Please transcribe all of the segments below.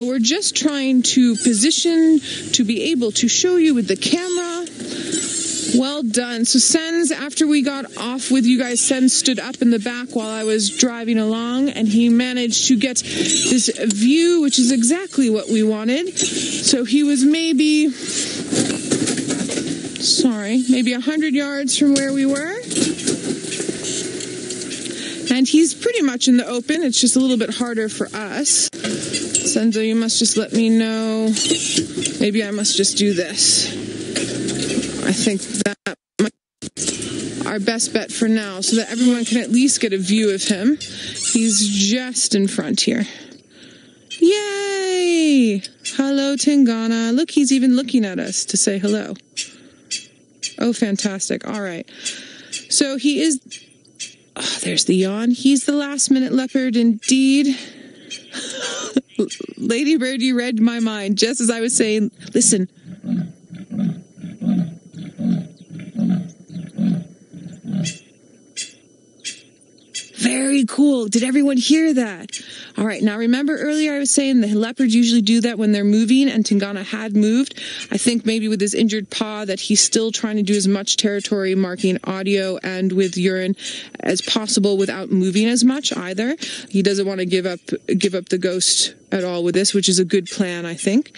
We're just trying to position to be able to show you with the camera. Well done. So Sens, after we got off with you guys, Sens stood up in the back while I was driving along, and he managed to get this view, which is exactly what we wanted. So he was maybe 100 yards from where we were. And he's pretty much in the open. It's just a little bit harder for us. Senzo, you must just let me know. Maybe I must just do this. I think that might be our best bet for now, so that everyone can at least get a view of him. He's just in front here. Yay! Hello, Tingana. Look, he's even looking at us to say hello. Oh, fantastic. All right. So he is... Oh, there's the yawn. He's the last-minute leopard indeed. Lady Bird, you read my mind just as I was saying, listen. Very cool. Did everyone hear that? All right. Now, remember earlier I was saying the leopards usually do that when they're moving, and Tingana had moved. I think maybe with his injured paw that he's still trying to do as much territory marking audio and with urine as possible without moving as much either. He doesn't want to give up the ghost at all with this, which is a good plan, I think.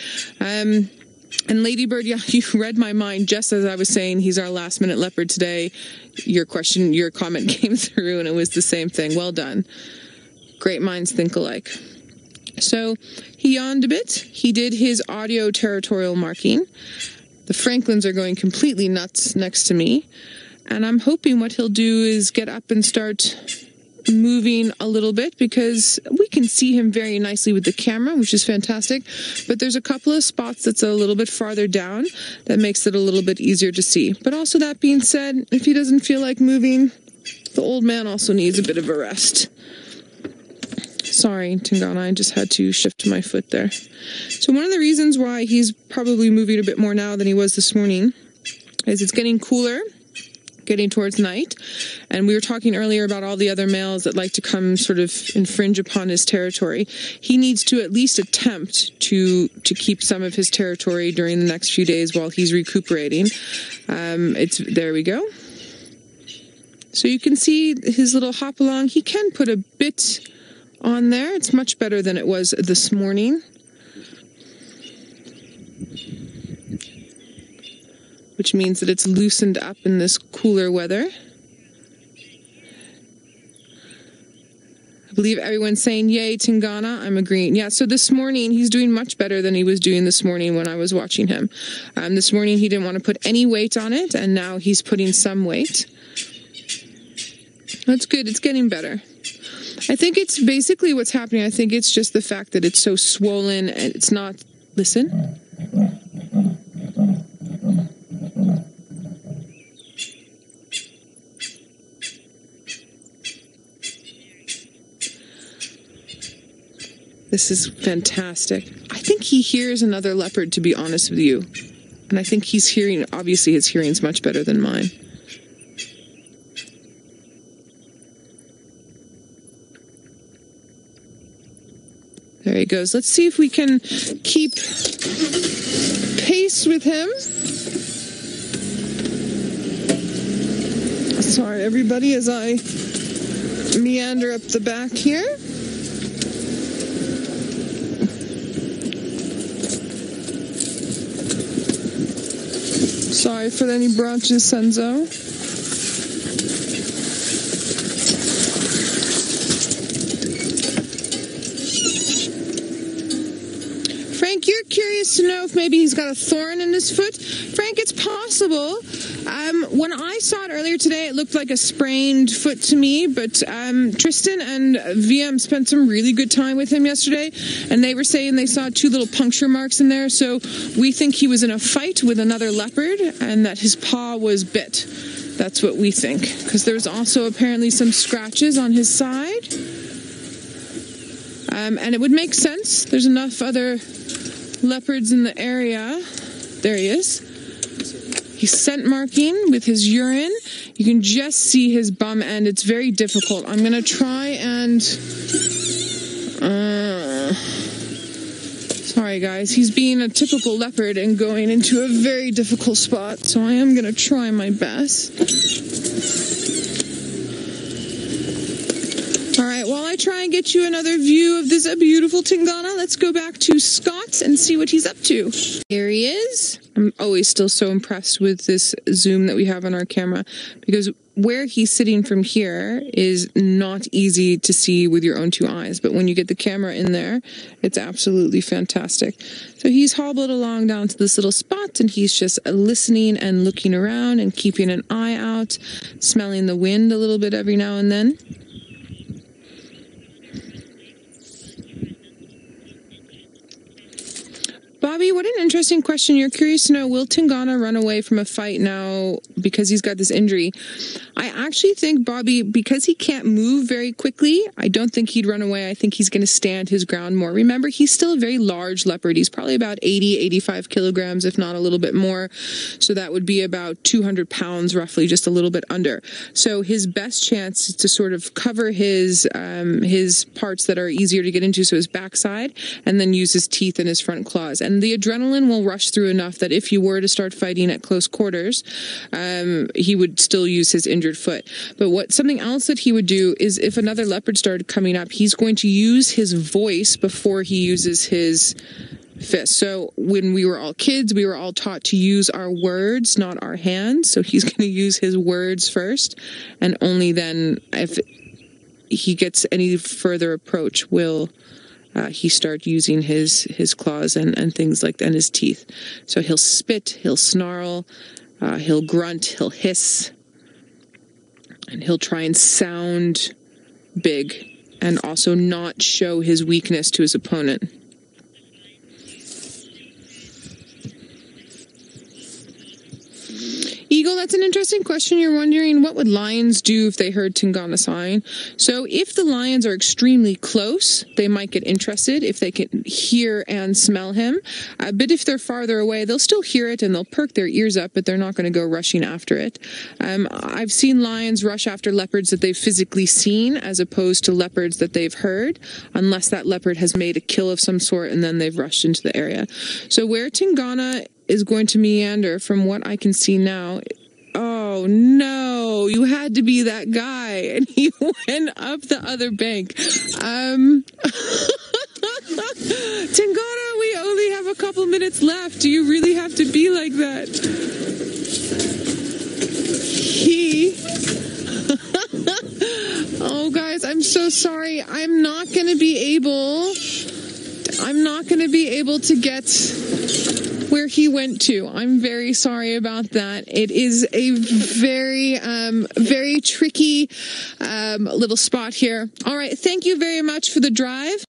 And Lady Bird, yeah, you read my mind just as I was saying he's our last minute leopard today. Your comment came through and it was the same thing. Well done. Great minds think alike. So he yawned a bit. He did his audio territorial marking. The Franklins are going completely nuts next to me. And I'm hoping what he'll do is get up and start moving a little bit, because we can see him very nicely with the camera, which is fantastic. But there's a couple of spots that's a little bit farther down that makes it a little bit easier to see. But also, that being said, if he doesn't feel like moving, the old man also needs a bit of a rest. Sorry, Tingana, I just had to shift my foot there. So one of the reasons why he's probably moving a bit more now than he was this morning is it's getting cooler, getting towards night. And we were talking earlier about all the other males that like to come sort of infringe upon his territory. He needs to at least attempt to keep some of his territory during the next few days while he's recuperating. There we go. So you can see his little hop along. He can put a bit on there. It's much better than it was this morning. Which means that it's loosened up in this cooler weather. I believe everyone's saying, yay, Tingana. I'm agreeing. Yeah, so this morning, he's doing much better than he was doing this morning when I was watching him. This morning, he didn't want to put any weight on it, and now he's putting some weight. That's good. It's getting better. I think it's basically what's happening. I think it's just the fact that it's so swollen and it's not... Listen. This is fantastic. I think he hears another leopard, to be honest with you. And I think he's hearing, obviously his hearing's much better than mine. There he goes. Let's see if we can keep pace with him. Sorry, everybody, as I meander up the back here. Sorry for any branches, Senzo. Frank, you're curious to know if maybe he's got a thorn in his foot. Frank, it's possible. When I saw it earlier today, it looked like a sprained foot to me, but Tristan and VM spent some really good time with him yesterday, and they were saying they saw 2 little puncture marks in there, so we think he was in a fight with another leopard and that his paw was bit. That's what we think, because there's also apparently some scratches on his side. And it would make sense. There's enough other leopards in the area. There he is. He's scent marking with his urine. You can just see his bum end. It's very difficult. I'm going to try and Alright guys, he's being a typical leopard and going into a very difficult spot, so I am going to try my best. Alright, while I try and get you another view of this beautiful Tingana, let's go back to Scott and see what he's up to. Here he is. I'm always still so impressed with this zoom that we have on our camera, because where he's sitting from here is not easy to see with your own two eyes, but when you get the camera in there, it's absolutely fantastic. So he's hobbled along down to this little spot, and he's just listening and looking around and keeping an eye out, smelling the wind a little bit every now and then. Bobby, what an interesting question. You're curious to know, will Tingana run away from a fight now because he's got this injury? I actually think, Bobby, because he can't move very quickly, I don't think he'd run away. I think he's going to stand his ground more. Remember, he's still a very large leopard. He's probably about 80, 85 kilograms, if not a little bit more. So that would be about 200 pounds, roughly, just a little bit under. So his best chance is to sort of cover his parts that are easier to get into, so his backside, and then use his teeth and his front claws. And the adrenaline will rush through enough that if you were to start fighting at close quarters, he would still use his injured foot. But something else that he would do is, if another leopard started coming up, he's going to use his voice before he uses his fist. So when we were all kids, we were all taught to use our words, not our hands. So he's going to use his words first, and only then, if he gets any further approach, will he start using his claws and things like that, and his teeth. So he'll spit, he'll snarl, he'll grunt, he'll hiss, and he'll try and sound big and also not show his weakness to his opponent. Eagle, that's an interesting question. You're wondering, what would lions do if they heard Tingana sighing? So if the lions are extremely close, they might get interested if they can hear and smell him. But if they're farther away, they'll still hear it and they'll perk their ears up, but they're not going to go rushing after it. I've seen lions rush after leopards that they've physically seen, as opposed to leopards that they've heard, unless that leopard has made a kill of some sort and then they've rushed into the area. So where Tingana is going to meander, from what I can see now, oh no, you had to be that guy, and he went up the other bank. Tingana, we only have a couple minutes left. Do you really have to be like that? Oh guys, I'm so sorry. I'm not going to be able to get where he went to. I'm very sorry about that. It is a very tricky little spot here. All right, thank you very much for the drive.